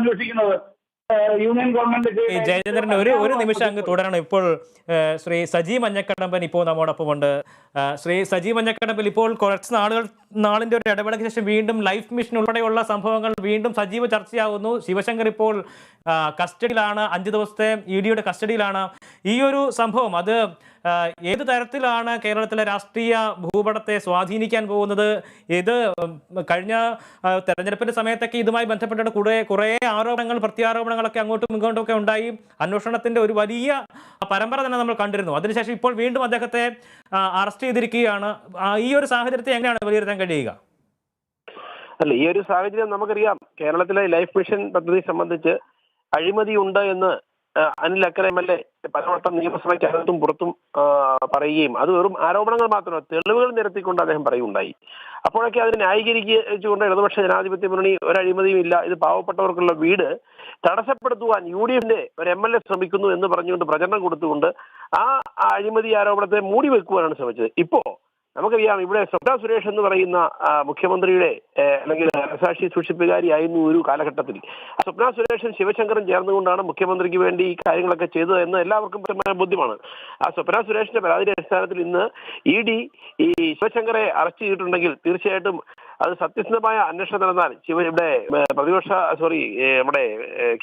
അന്വേഷിക്കുന്നത്. Union government Jayachandran ഒരു നിമിഷം അങ്ങ് തുടരണം. ഇപ്പോൾ ശ്രീ സജി മഞ്ഞക്കടമ്പൻ ഇപ്പോൾ നമ്മോടൊപ്പം ഉണ്ട്. ശ്രീ സജി മഞ്ഞക്കടമ്പൻ, ഇപ്പോൾ കുറച്ച് നാളിന്റെ ഒരു ഇടവേളയ്ക്ക് ശേഷം വീണ്ടും ലൈഫ് മിഷൻ ഉൾപ്പെടെയുള്ള സംഭവങ്ങൾ വീണ്ടും സജീവ ചർച്ചയാവുന്നു. ശിവശങ്കർ ഇപ്പോൾ കസ്റ്റഡിയിലാണ്, 5 ദിവസത്തെ EDയുടെ കസ്റ്റഡിയിലാണ്. ഈ ഒരു സംഭവം അത് ഏത് തരത്തിലാണ് കേരളത്തിലെ രാഷ്ട്രീയ ഭൂപടത്തെ സ്വാധീനിക്കാൻ പോകുന്നത്? ഇത് കഴിഞ്ഞ തെരഞ്ഞെടുപ്പിന്റെ സമയത്തൊക്കെ ഇതുമായി ബന്ധപ്പെട്ടിട്ട് കുറേ ആരോപണങ്ങൾ, പ്രത്യാരോപണങ്ങളൊക്കെ അങ്ങോട്ടും ഇങ്ങോട്ടും ഒക്കെ ഉണ്ടായി. അന്വേഷണത്തിന്റെ ഒരു വലിയ പരമ്പര തന്നെ നമ്മൾ കണ്ടിരുന്നു. അതിനുശേഷം ഇപ്പോൾ വീണ്ടും അദ്ദേഹത്തെ അറസ്റ്റ് ചെയ്തിരിക്കുകയാണ്. ഈ ഒരു സാഹചര്യത്തെ എങ്ങനെയാണ് വിലയിരുത്താൻ കഴിയുക? അല്ല, ഈ ഒരു സാഹചര്യം നമുക്കറിയാം. കേരളത്തിലെ ലൈഫ് മിഷൻ പദ്ധതി സംബന്ധിച്ച് അഴിമതി ഉണ്ട് എന്ന് അനിൽ അക്കരെ MLA പലവട്ടം നിയമസഭയ്ക്കകത്തും പുറത്തും പറയുകയും അത് വെറും ആരോപണങ്ങൾ മാത്രമല്ല, തെളിവുകൾ നിരത്തിക്കൊണ്ട് അദ്ദേഹം പറയുകയുണ്ടായി. അപ്പോഴൊക്കെ അതിനെ ന്യായീകരിച്ചുകൊണ്ട് ഇടതുപക്ഷ ജനാധിപത്യ മുന്നണി ഒരു അഴിമതിയും ഇല്ല, ഇത് പാവപ്പെട്ടവർക്കുള്ള വീട് തടസ്സപ്പെടുത്തുവാൻ UDFന്റെ ഒരു MLA ശ്രമിക്കുന്നു എന്ന് പറഞ്ഞുകൊണ്ട് പ്രചരണം കൊടുത്തുകൊണ്ട് ആ അഴിമതി ആരോപണത്തെ മൂടി വെക്കുവാനാണ് ശ്രമിച്ചത്. ഇപ്പോ നമുക്കറിയാം, ഇവിടെ സ്വപ്ന സുരേഷ് എന്ന് പറയുന്ന മുഖ്യമന്ത്രിയുടെ അല്ലെങ്കിൽ മനസാക്ഷി സൂക്ഷിപ്പുകാരിയായിരുന്നു ഒരു കാലഘട്ടത്തിൽ. സ്വപ്ന സുരേഷും ശിവശങ്കറും ചേർന്നുകൊണ്ടാണ് മുഖ്യമന്ത്രിക്ക് വേണ്ടി ഈ കാര്യങ്ങളൊക്കെ ചെയ്തത് എന്ന് എല്ലാവർക്കും ബോധ്യമാണ്. ആ സ്വപ്ന സുരേഷിന്റെ പരാതിയുടെ അടിസ്ഥാനത്തിൽ ഇന്ന് ED ഈ ശിവശങ്കറെ അറസ്റ്റ് ചെയ്തിട്ടുണ്ടെങ്കിൽ തീർച്ചയായിട്ടും അത് സത്യസന്ധമായ അന്വേഷണം നടന്നാൽ ഇവിടെ നമ്മുടെ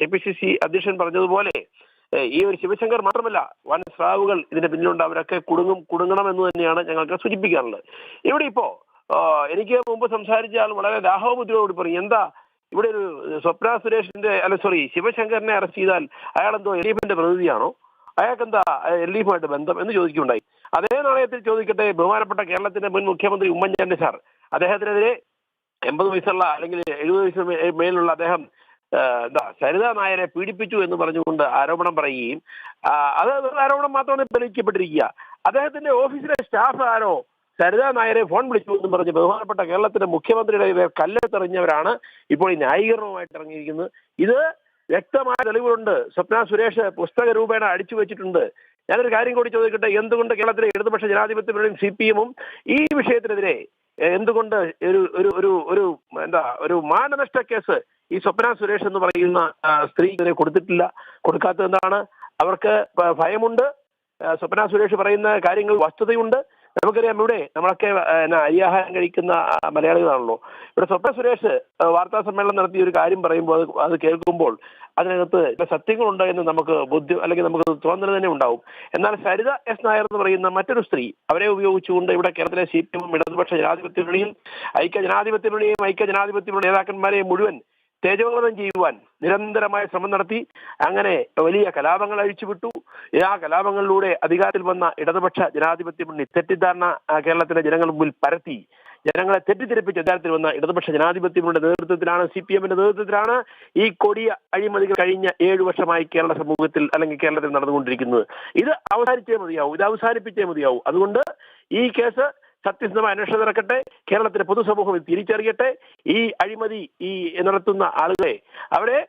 KPCC അധ്യക്ഷൻ പറഞ്ഞതുപോലെ ഈ ഒരു ശിവശങ്കർ മാത്രമല്ല, വൻ സ്രാവുകൾ ഇതിന്റെ പിന്നിലുണ്ട്, അവരൊക്കെ കുടുങ്ങണം എന്ന് തന്നെയാണ് ഞങ്ങൾക്ക് സൂചിപ്പിക്കാറുള്ളത്. ഇവിടെ ഇപ്പോ എനിക്ക് മുമ്പ് സംസാരിച്ച ആൾ വളരെ ലാഘവബുദ്ധിയോട് പറയും, എന്താ ഇവിടെ ഒരു സ്വപ്ന സുരേഷിന്റെ ശിവശങ്കറിനെ അറസ്റ്റ് ചെയ്താൽ അയാൾ എന്തോ LDFന്റെ പ്രതിനിധിയാണോ, അയാൾക്ക് എന്താ LDFുമായിട്ട് ബന്ധം എന്ന് ചോദിക്കുകയുണ്ടായി. അതേ നാണയത്തിൽ ചോദിക്കട്ടെ, ബഹുമാനപ്പെട്ട കേരളത്തിന്റെ മുൻ മുഖ്യമന്ത്രി ഉമ്മൻചാണ്ടി സാർ, അദ്ദേഹത്തിനെതിരെ 80 വയസ്സുള്ള അല്ലെങ്കിൽ 70 വയസ്സിന് മേലുള്ള അദ്ദേഹം സരിത നായരെ പീഡിപ്പിച്ചു എന്ന് പറഞ്ഞുകൊണ്ട് ആരോപണം പറയുകയും അത് ആരോപണം മാത്രമാണ് തെളിയിക്കപ്പെട്ടിരിക്കുക. അദ്ദേഹത്തിന്റെ ഓഫീസിലെ സ്റ്റാഫ് ആരോ സരിത നായരെ ഫോൺ വിളിച്ചു എന്ന് പറഞ്ഞ് ബഹുമാനപ്പെട്ട കേരളത്തിന്റെ മുഖ്യമന്ത്രിയുടെ കല്ലെത്തെറിഞ്ഞവരാണ് ഇപ്പോൾ ഈ ന്യായീകരണവുമായിട്ട് ഇറങ്ങിയിരിക്കുന്നത്. ഇത് വ്യക്തമായ തെളിവുകളുണ്ട്. സ്വപ്ന സുരേഷ് പുസ്തക രൂപേണ അടിച്ചു വെച്ചിട്ടുണ്ട്. ഞാനൊരു കാര്യം കൂടി ചോദിക്കട്ടെ, എന്തുകൊണ്ട് കേരളത്തിലെ ഇടതുപക്ഷ ജനാധിപത്യ മുന്നണിയും CPM-ഉം ഈ വിഷയത്തിനെതിരെ എന്തുകൊണ്ട് ഒരു മാനനഷ്ട കേസ് ഈ സ്വപ്ന സുരേഷ് എന്ന് പറയുന്ന സ്ത്രീക്കെതിരെ കൊടുക്കാത്തത് എന്താണ്? അവർക്ക് ഭയമുണ്ട്. സ്വപ്ന സുരേഷ് പറയുന്ന കാര്യങ്ങൾ വസ്തുതയുണ്ട്. നമുക്കറിയാം, ഇവിടെ നമ്മളൊക്കെ അരിയാഹാരം കഴിക്കുന്ന മലയാളികളാണല്ലോ. ഇവിടെ സ്വപ്ന സുരേഷ് വാർത്താ സമ്മേളനം നടത്തിയ ഒരു കാര്യം പറയുമ്പോൾ അത് കേൾക്കുമ്പോൾ അതിനകത്ത് സത്യങ്ങളുണ്ട് എന്ന് നമുക്ക് ബോധ്യം അല്ലെങ്കിൽ നമുക്ക് തോന്നൽ തന്നെ ഉണ്ടാവും. എന്നാൽ സരിത S നായർ എന്ന് പറയുന്ന മറ്റൊരു സ്ത്രീ, അവരെ ഉപയോഗിച്ചുകൊണ്ട് ഇവിടെ കേരളത്തിലെ CPM-ഉം ഇടതുപക്ഷ ജനാധിപത്യ മുന്നണിയും ഐക്യ ജനാധിപത്യ മുന്നണി നേതാക്കന്മാരെ മുഴുവൻ തേജോവധം ചെയ്യുവാൻ നിരന്തരമായ ശ്രമം നടത്തി. അങ്ങനെ വലിയ കലാപങ്ങൾ അഴിച്ചുവിട്ടു. ആ കലാപങ്ങളിലൂടെ അധികാരത്തിൽ വന്ന ഇടതുപക്ഷ ജനാധിപത്യ മുന്നണി തെറ്റിദ്ധാരണ കേരളത്തിലെ ജനങ്ങളുടെ മുമ്പിൽ പരത്തി ജനങ്ങളെ തെറ്റിദ്ധരിപ്പിച്ച് അധികാരത്തിൽ വന്ന ഇടതുപക്ഷ ജനാധിപത്യ മുന്നണിയുടെ നേതൃത്വത്തിലാണ്, CPM-ന്റെ നേതൃത്വത്തിലാണ് ഈ കൊടിയ അഴിമതികൾ കഴിഞ്ഞ 7 വർഷമായി കേരള സമൂഹത്തിൽ അല്ലെങ്കിൽ കേരളത്തിൽ നടന്നുകൊണ്ടിരിക്കുന്നത്. ഇത് അവസാനിപ്പിച്ചേ മതിയാവൂ. അതുകൊണ്ട് ഈ കേസ് സത്യസന്ധമായ അന്വേഷണം നടക്കട്ടെ. കേരളത്തിലെ പൊതുസമൂഹം തിരിച്ചറിയട്ടെ. ഈ അഴിമതി നടത്തുന്ന ആളുകളെ അവിടെ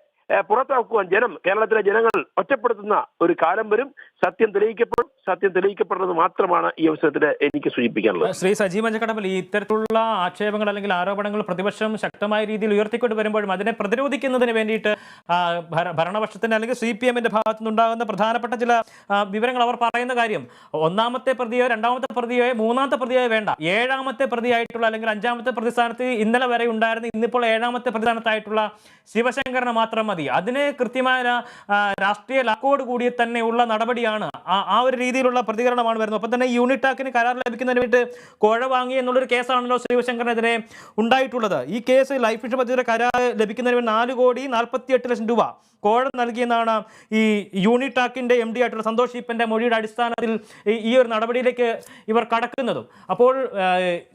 പുറത്താക്കുവാൻ കേരളത്തിലെ ജനങ്ങൾ ഒറ്റപ്പെടുത്തുന്ന ഒരു കാലം വരും. സത്യം തെളിയിക്കപ്പെടുന്നത് മാത്രമാണ് ഈ അവസരത്തിൽ എനിക്ക് സൂചിപ്പിക്കാനുള്ളത്. ശ്രീ സജി മഞ്ഞക്കടമ്പൻ, ഈ ഇത്തരത്തിലുള്ള ആക്ഷേപങ്ങൾ അല്ലെങ്കിൽ ആരോപണങ്ങൾ പ്രതിപക്ഷം ശക്തമായ രീതിയിൽ ഉയർത്തിക്കൊണ്ട് വരുമ്പോഴും അതിനെ പ്രതിരോധിക്കുന്നതിന് വേണ്ടിയിട്ട് ഭരണപക്ഷത്തിന്റെ അല്ലെങ്കിൽ CPM-ന്റെ ഭാഗത്തു നിന്നുണ്ടാകുന്ന പ്രധാനപ്പെട്ട ചില വിവരങ്ങൾ അവർ പറയുന്ന കാര്യം, ഒന്നാമത്തെ പ്രതിയോ രണ്ടാമത്തെ പ്രതിയോ മൂന്നാമത്തെ പ്രതിയോ വേണ്ട, 7ാമത്തെ പ്രതിയായിട്ടുള്ള അല്ലെങ്കിൽ 5ാമത്തെ പ്രതിസ്ഥാനത്ത് ഇന്നലെ വരെ ഉണ്ടായിരുന്ന ഇന്നിപ്പോൾ 7ാമത്തെ പ്രതിസ്ഥാനത്തായിട്ടുള്ള ശിവശങ്കറിനെ മാത്രം മതി. അതിന് കൃത്യമായ രാഷ്ട്രീയ ലാക്കോട് കൂടി തന്നെയുള്ള നടപടിയാണ്. ആ ഒരു രീതിയിലുള്ള പ്രതികരണമാണ് വരുന്നത്. ഒപ്പം തന്നെ യൂണിടാക്കിന് കരാർ ലഭിക്കുന്നതിന് വേണ്ടി കോഴ വാങ്ങി എന്നുള്ളൊരു കേസാണല്ലോ ശിവശങ്കറിനെതിരെ ഉണ്ടായിട്ടുള്ളത്. ഈ കേസ് ലൈഫ് മിഷൻ പദ്ധതിയുടെ കരാർ ലഭിക്കുന്നതിന് 4,48,00,000 രൂപ കോഴ നൽകിയെന്നാണ് ഈ യൂണിടാക്കിന്റെ MD ആയിട്ടുള്ള സന്തോഷ് ഈപ്പന്റെ മൊഴിയുടെ അടിസ്ഥാനത്തിൽ ഈ ഒരു നടപടിയിലേക്ക് ഇവർ കടക്കുന്നതും. അപ്പോൾ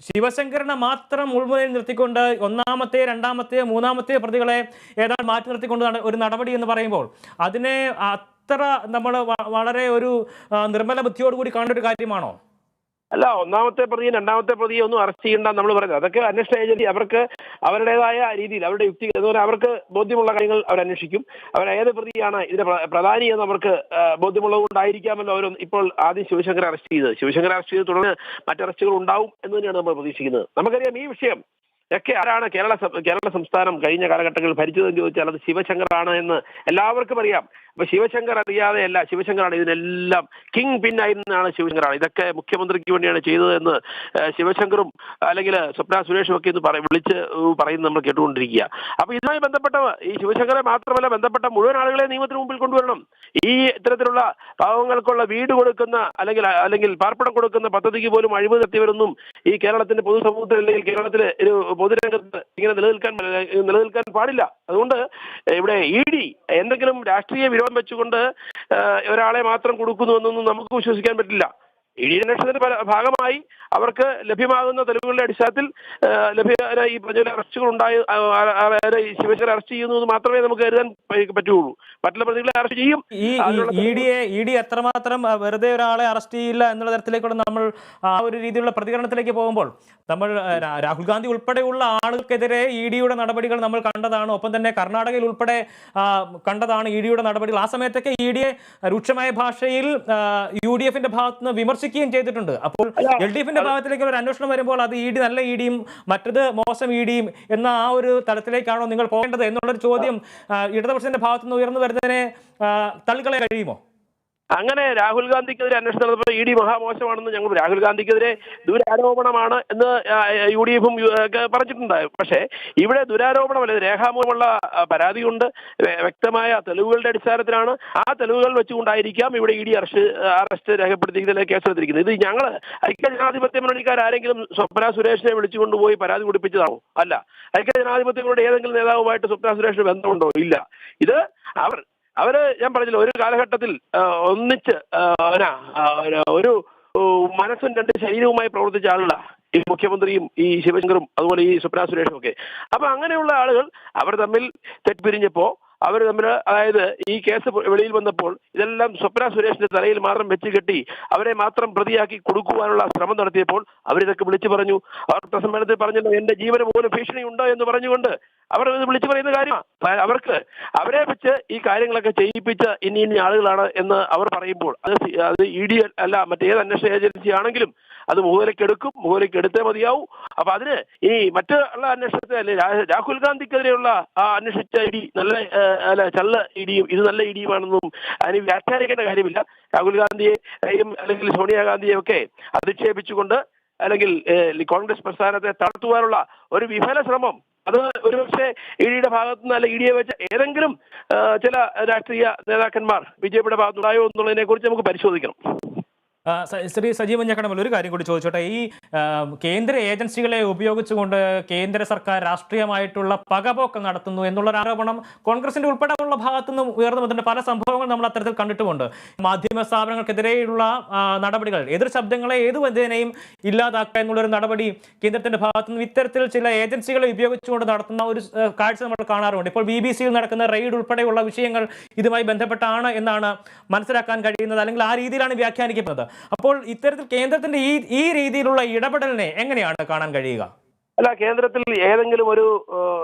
ശിവശങ്കറിനെ മാത്രം ഉൾമുനയിൽ നിർത്തിക്കൊണ്ട് 1ാമത്തെ 2ാമത്തെ 3ാമത്തെ പ്രതികളെ ഏതാണ്ട് മാറ്റി നിർത്തിക്കൊണ്ട് ഒരു നടപടി എന്ന് പറയുമ്പോൾ അതിനെ അത്ര നമ്മൾ വളരെ ഒരു നിർമ്മല ബുദ്ധിയോടുകൂടി കാണേണ്ട ഒരു കാര്യമാണോ? അല്ല, 1ാമത്തെ പ്രതിയും 2ാമത്തെ പ്രതിയെ ഒന്നും അറസ്റ്റ് ചെയ്യേണ്ട നമ്മൾ പറയുന്നത്. അതൊക്കെ അന്വേഷണ ഏജൻസി അവർക്ക് അവരുടേതായ രീതിയിൽ അവരുടെ യുക്തി അതുപോലെ അവർക്ക് ബോധ്യമുള്ള കാര്യങ്ങൾ അവർ അന്വേഷിക്കും. അവർ ഏത് പ്രതിയാണ് ഇതിന്റെ പ്രധാനി എന്ന് അവർക്ക് ബോധ്യമുള്ളത് കൊണ്ടായിരിക്കാമല്ലോ അവർ ഇപ്പോൾ ആദ്യം ശിവശങ്കറെ അറസ്റ്റ് ചെയ്ത് തുടർന്ന് മറ്ററസ്റ്റുകൾ ഉണ്ടാവും എന്ന് തന്നെയാണ് നമ്മൾ പ്രതീക്ഷിക്കുന്നത്. നമുക്കറിയാം, ഈ വിഷയം ഒക്കെ ആരാണ് കേരള സംസ്ഥാനം കഴിഞ്ഞ കാലഘട്ടങ്ങളിൽ ഭരിച്ചതെന്ന് ചോദിച്ചാൽ അത് ശിവശങ്കറാണ് എന്ന് എല്ലാവർക്കും അറിയാം. അപ്പൊ ശിവശങ്കർ അറിയാതെയല്ല, ശിവശങ്കറാണ് ഇതിനെല്ലാം കിങ് പിൻ ആയിരുന്നാണ് ശിവശങ്കറാണ് ഇതൊക്കെ മുഖ്യമന്ത്രിക്ക് വേണ്ടിയാണ് ചെയ്തതെന്ന് ശിവശങ്കറും അല്ലെങ്കിൽ സ്വപ്ന സുരേഷും ഒക്കെ ഇന്ന് വിളിച്ച് പറയുന്നത് നമ്മൾ കേട്ടുകൊണ്ടിരിക്കുക. അപ്പൊ ഇതുമായി ബന്ധപ്പെട്ട ഈ ശിവശങ്കറെ മാത്രമല്ല ബന്ധപ്പെട്ട മുഴുവൻ ആളുകളെ നിയമത്തിന് മുമ്പിൽ കൊണ്ടുവരണം. ഈ ഇത്തരത്തിലുള്ള പാവങ്ങൾക്കുള്ള വീട് കൊടുക്കുന്ന അല്ലെങ്കിൽ പാർപ്പിടം കൊടുക്കുന്ന പദ്ധതിക്ക് പോലും അഴിമതി നടത്തിയവരൊന്നും ഈ കേരളത്തിന്റെ പൊതുസമൂഹത്തിൽ അല്ലെങ്കിൽ കേരളത്തിലെ ഒരു പൊതുരംഗത്ത് ഇങ്ങനെ നിലനിൽക്കാൻ പാടില്ല. അതുകൊണ്ട് ഇവിടെ ED എന്തെങ്കിലും രാഷ്ട്രീയ വിരോധം വെച്ചുകൊണ്ട് ഒരാളെ മാത്രം കൊടുക്കുന്നുവെന്നൊന്നും നമുക്ക് വിശ്വസിക്കാൻ പറ്റില്ല. ED അന്വേഷണത്തിന്റെ ഭാഗമായി അവർക്ക് ലഭ്യമാകുന്ന തെളിവുകളുടെ അടിസ്ഥാനത്തിൽ ഈ പറഞ്ഞ അറസ്റ്റുകൾ ഉണ്ടായി ശിവശങ്കർ അറസ്റ്റ് ചെയ്യുന്നു എന്ന് മാത്രമേ നമുക്ക് കരുതാൻ പറ്റുള്ളൂ. മറ്റുള്ള പ്രതികളെ അറസ്റ്റ് ചെയ്യും. ED എത്രമാത്രം വെറുതെ ഒരാളെ അറസ്റ്റ് ചെയ്യില്ല എന്നുള്ള തരത്തിലേക്കുള്ള നമ്മൾ ആ ഒരു രീതിയിലുള്ള പ്രതികരണത്തിലേക്ക് പോകുമ്പോൾ നമ്മൾ രാഹുൽ ഗാന്ധി ഉൾപ്പെടെയുള്ള ആളുകൾക്കെതിരെ EDയുടെ നടപടികൾ നമ്മൾ കണ്ടതാണ്. ഒപ്പം തന്നെ കർണാടകയിൽ ഉൾപ്പെടെ കണ്ടതാണ് EDയുടെ നടപടികൾ. ആ സമയത്തൊക്കെ EDയെ രൂക്ഷമായ ഭാഷയിൽ UDFന്റെ ഭാഗത്തുനിന്ന് വിമർശിക്കുകയും ചെയ്തിട്ടുണ്ട്. അപ്പോൾ LDFന്റെ ഭാഗത്തിലേക്ക് ഒരു അന്വേഷണം വരുമ്പോൾ അത് ED നല്ല EDയും മറ്റത് മോശം EDയും എന്ന ആ ഒരു തലത്തിലേക്കാണോ നിങ്ങൾ പോകേണ്ടത് എന്നുള്ളൊരു ചോദ്യം ഇടതുപക്ഷത്തിന്റെ ഭാഗത്തുനിന്ന് ഉയർന്നു വരുന്നതിനെ തള്ളിക്കളയാൻ കഴിയുമോ? അങ്ങനെ രാഹുൽ ഗാന്ധിക്കെതിരെ അന്വേഷണം നടന്നപ്പോൾ ED മഹാമോശമാണെന്ന് ഞങ്ങൾ രാഹുൽ ഗാന്ധിക്കെതിരെ ദുരാരോപണമാണ് എന്ന് UDFും പറഞ്ഞിട്ടുണ്ടായിരുന്നു. പക്ഷേ ഇവിടെ ദുരാരോപണമല്ല, രേഖാമൂലമുള്ള പരാതിയുണ്ട്, വ്യക്തമായ തെളിവുകളുടെ അടിസ്ഥാനത്തിലാണ്. ആ തെളിവുകൾ വെച്ചുകൊണ്ടായിരിക്കാം ഇവിടെ ED അറസ്റ്റ് രേഖപ്പെടുത്തിയിരിക്കുന്നത്, കേസെടുത്തിരിക്കുന്നത്. ഇത് ഞങ്ങൾ ഐക്യജനാധിപത്യ മുന്നണിക്കാർ ആരെങ്കിലും സ്വപ്ന സുരേഷിനെ വിളിച്ചുകൊണ്ടുപോയി പരാതി കൊടുപ്പിച്ചതാണോ? അല്ല. ഐക്യജനാധിപത്യങ്ങളുടെ ഏതെങ്കിലും നേതാവുമായിട്ട് സ്വപ്ന സുരേഷിന് ബന്ധമുണ്ടോ? ഇല്ല. ഇത് അവര് ഞാൻ പറഞ്ഞില്ല, ഒരു കാലഘട്ടത്തിൽ ഒന്നിച്ച് ഒരു മനസ്സും രണ്ട് ശരീരവുമായി പ്രവർത്തിച്ച ആളുകളാ ഈ മുഖ്യമന്ത്രിയും ഈ ശിവശങ്കറും അതുപോലെ ഈ സ്വപ്ന സുരേഷും ഒക്കെ. അപ്പൊ അങ്ങനെയുള്ള ആളുകൾ അവർ തമ്മിൽ തെറ്റിപ്പിരിഞ്ഞപ്പോ അവർ തമ്മിൽ, അതായത് ഈ കേസ് വെളിയിൽ വന്നപ്പോൾ ഇതെല്ലാം സ്വപ്ന സുരേഷിന്റെ തലയിൽ മാത്രം വെച്ച് കെട്ടി അവരെ മാത്രം പ്രതിയാക്കി കൊടുക്കുവാനുള്ള ശ്രമം നടത്തിയപ്പോൾ അവരിതൊക്കെ വിളിച്ചു പറഞ്ഞു. വാർത്താ സമ്മേളനത്തിൽ പറഞ്ഞല്ലോ, എന്റെ ജീവന് പോലും ഭീഷണി ഉണ്ടോ എന്ന് പറഞ്ഞുകൊണ്ട് അവർ ഇത് വിളിച്ചു പറയുന്ന കാര്യമാണ്. അവരെ വെച്ച് ഈ കാര്യങ്ങളൊക്കെ ചെയ്യിപ്പിച്ച ഇനി ആളുകളാണ് എന്ന് അവർ പറയുമ്പോൾ അത് ED അല്ല, മറ്റേത് അന്വേഷണ ഏജൻസി ആണെങ്കിലും അത് മുഖവിലേക്ക് എടുത്തേ മതിയാവൂ. അപ്പൊ അതിന് ഈ മറ്റുള്ള അന്വേഷണത്തെ അല്ലെ രാഹുൽ ഗാന്ധിക്കെതിരെയുള്ള ആ അന്വേഷിച്ച ED ചള്ള EDയും ഇത് നല്ല EDയുമാണെന്നും അതിന് വ്യാഖ്യാനിക്കേണ്ട കാര്യമില്ല. രാഹുൽ ഗാന്ധിയെയും അല്ലെങ്കിൽ സോണിയാഗാന്ധിയെയും ഒക്കെ അധിക്ഷേപിച്ചുകൊണ്ട് അല്ലെങ്കിൽ കോൺഗ്രസ് പ്രസ്ഥാനത്തെ തളർത്തുവാനുള്ള ഒരു വിഫല ശ്രമം അത് ഒരുപക്ഷെ EDയുടെ ഭാഗത്തുനിന്ന് അല്ല EDയെ വെച്ച് ഏതെങ്കിലും ചില രാഷ്ട്രീയ നേതാക്കന്മാർ BJPയുടെ ഭാഗത്തുണ്ടായോ എന്നുള്ളതിനെ കുറിച്ച് നമുക്ക് പരിശോധിക്കണം. ശ്രീ സജീവ് മഞ്ഞക്കടമ്പൽ, ഒരു കാര്യം കൂടി ചോദിച്ചോട്ടെ. ഈ കേന്ദ്ര ഏജൻസികളെ ഉപയോഗിച്ചുകൊണ്ട് കേന്ദ്ര സർക്കാർ രാഷ്ട്രീയമായിട്ടുള്ള പകപോക്കം നടത്തുന്നു എന്നുള്ളൊരു ആരോപണം കോൺഗ്രസിന്റെ ഉൾപ്പെടെയുള്ള ഭാഗത്തുനിന്ന് ഉയർന്നു വന്നിട്ടുണ്ട്. പല സംഭവങ്ങൾ നമ്മൾ അത്തരത്തിൽ കണ്ടിട്ടുമുണ്ട്. മാധ്യമ സ്ഥാപനങ്ങൾക്കെതിരെയുള്ള നടപടികൾ, എതിർ ശബ്ദങ്ങളെ ഏതുവെതിനെയും ഇല്ലാതാക്കുക എന്നുള്ളൊരു നടപടി കേന്ദ്രത്തിന്റെ ഭാഗത്തുനിന്ന് ഇത്തരത്തിൽ ചില ഏജൻസികളെ ഉപയോഗിച്ചുകൊണ്ട് നടത്തുന്ന ഒരു കാഴ്ച നമ്മൾ കാണാറുണ്ട്. ഇപ്പോൾ BBC നടക്കുന്ന റെയ്ഡ് ഉൾപ്പെടെയുള്ള വിഷയങ്ങൾ ഇതുമായി ബന്ധപ്പെട്ടാണ് എന്നാണ് മനസ്സിലാക്കാൻ കഴിയുന്നത്, അല്ലെങ്കിൽ ആ രീതിയിലാണ് വ്യാഖ്യാനിക്കപ്പെടുന്നത്. അപ്പോൾ ഇത്തരത്തിൽ കേന്ദ്രത്തിന്റെ ഈ രീതിയിലുള്ള ഇടപെടലിനെ എങ്ങനെയാണ് കാണാൻ കഴിയുക? അല്ല, കേന്ദ്രത്തിൽ ഏതെങ്കിലും ഒരു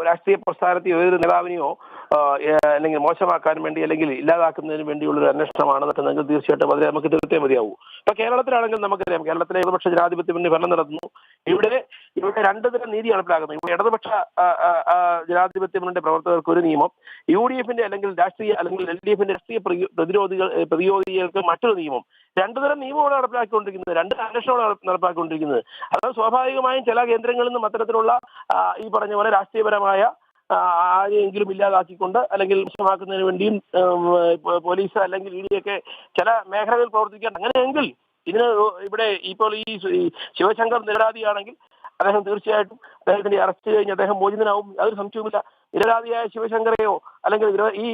രാഷ്ട്രീയ പ്രസ്ഥാനത്തെയോ ഏതൊരു നേതാവിനെയോ അല്ലെങ്കിൽ മോശമാക്കാൻ വേണ്ടി അല്ലെങ്കിൽ ഇല്ലാതാക്കുന്നതിന് വേണ്ടിയുള്ളൊരു അന്വേഷണമാണെന്നൊക്കെ തീർച്ചയായിട്ടും അതിനെ നമുക്ക് തീർത്തേ മതിയാവൂ. ഇപ്പൊ കേരളത്തിലാണെങ്കിൽ നമുക്കറിയാം, കേരളത്തിലെ ഇടതുപക്ഷ ജനാധിപത്യ മുന്നണി ഭരണം നടത്തുന്നു. ഇവിടെ രണ്ടു തരം നീതി നടപ്പിലാക്കുന്നു. ഇവിടെ ഇടതുപക്ഷ ജനാധിപത്യ മുന്നണിയുടെ പ്രവർത്തകർക്ക് ഒരു നിയമം, UDFന്റെ അല്ലെങ്കിൽ LDFന്റെ രാഷ്ട്രീയ പ്രതിരോധികൾക്ക് മറ്റൊരു നിയമം. രണ്ടു തരം നിയമമാണ് നടപ്പിലാക്കിക്കൊണ്ടിരിക്കുന്നത്, രണ്ട് അന്വേഷണമാണ് നടപ്പാക്കിക്കൊണ്ടിരിക്കുന്നത്. അത് സ്വാഭാവികമായും ചില കേന്ദ്രങ്ങളിൽ നിന്നും അത്തരത്തിലുള്ള ഈ പറഞ്ഞ പോലെ രാഷ്ട്രീയപരമായ ആരെയെങ്കിലും ഇല്ലാതാക്കിക്കൊണ്ട് അല്ലെങ്കിൽ മോശമാക്കുന്നതിന് വേണ്ടിയും പോലീസ് അല്ലെങ്കിൽ EDയൊക്കെ ചില മേഖലകളിൽ പ്രവർത്തിക്കാൻ. അങ്ങനെയെങ്കിൽ ഇതിന് ഇവിടെ ഇപ്പോൾ ഈ ശിവശങ്കർ നിരപരാധിയാണെങ്കിൽ അദ്ദേഹം തീർച്ചയായിട്ടും അദ്ദേഹത്തിന്റെ അറസ്റ്റ് കഴിഞ്ഞ് അദ്ദേഹം മോചിതനാവും, അതൊരു സംശയവുമില്ല. നിരപരാധിയായ ശിവശങ്കരെയോ അല്ലെങ്കിൽ ഈ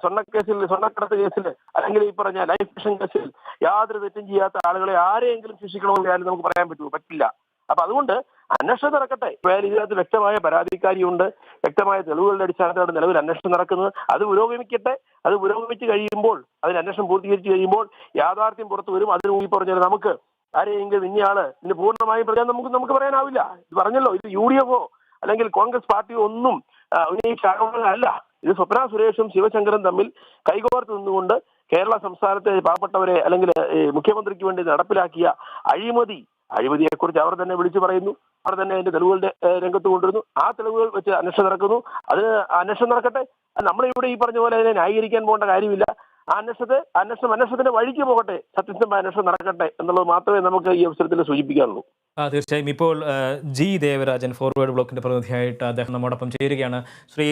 സ്വർണ്ണക്കടത്ത് കേസിൽ അല്ലെങ്കിൽ ഈ പറഞ്ഞ ലൈഫ് മിഷൻ കേസിൽ യാതൊരു തെറ്റും ചെയ്യാത്ത ആളുകളെ ആരെയെങ്കിലും ശിക്ഷിക്കണമെന്ന് നമുക്ക് പറയാൻ പറ്റില്ല. അപ്പൊ അതുകൊണ്ട് അന്വേഷണം നടക്കട്ടെ. ഇതിനകത്ത് വ്യക്തമായ പരാതിക്കാരിയുണ്ട്, വ്യക്തമായ തെളിവുകളുടെ അടിസ്ഥാനത്തിലാണ് നിലവിൽ അന്വേഷണം നടക്കുന്നത്. അത് പുരോഗമിക്കട്ടെ. അത് പുരോഗമിച്ച് കഴിയുമ്പോൾ, അതിന് അന്വേഷണം പൂർത്തീകരിച്ച് കഴിയുമ്പോൾ യാഥാർത്ഥ്യം പുറത്തു വരും. അതിന് മുമ്പ് പറഞ്ഞാൽ നമുക്ക് ആരെയെങ്കിലും ഇന്നയാള് ഇതിന് പൂർണ്ണമായും പറയാൻ നമുക്ക് പറയാനാവില്ല. ഇത് പറഞ്ഞല്ലോ, ഇത് UDFോ അല്ലെങ്കിൽ കോൺഗ്രസ് പാർട്ടിയോ ഒന്നും ഉന്നയിച്ച ആരോപണങ്ങളല്ല. ഇത് സ്വപ്ന സുരേഷും ശിവശങ്കറും തമ്മിൽ കൈകോർത്ത് നിന്നുകൊണ്ട് കേരള സംസ്ഥാനത്തെ പാവപ്പെട്ടവരെ അല്ലെങ്കിൽ മുഖ്യമന്ത്രിക്ക് വേണ്ടി നടപ്പിലാക്കിയ അഴിമതി അഴിമതിയെക്കുറിച്ച് അവർ തന്നെ വിളിച്ചു പറയുന്നു, അവർ തന്നെ അതിന്റെ തെളിവുകളുടെ രംഗത്ത് കൊണ്ടുവരുന്നു. ആ തെളിവുകൾ വെച്ച് അന്വേഷണം നടക്കുന്നു. അതിന് അന്വേഷണം നടക്കട്ടെ. നമ്മളിവിടെ ഈ പറഞ്ഞ പോലെ അതിനെ ന്യായീകരിക്കാൻ പോകേണ്ട കാര്യമില്ല. ആ അന്വേഷണത്തിന്റെ വഴിക്ക് പോകട്ടെ, സത്യസന്ധമായ അന്വേഷണം നടക്കട്ടെ എന്നുള്ളത് മാത്രമേ നമുക്ക് ഈ അവസരത്തിൽ സൂചിപ്പിക്കാനുള്ളൂ. തീർച്ചയായും ഇപ്പോൾ ജി ദേവരാജൻ ഫോർവേഡ് ബ്ലോക്കിന്റെ പ്രതിനിധിയായിട്ട് അദ്ദേഹം നമ്മോടൊപ്പം ചേരുകയാണ്. ശ്രീ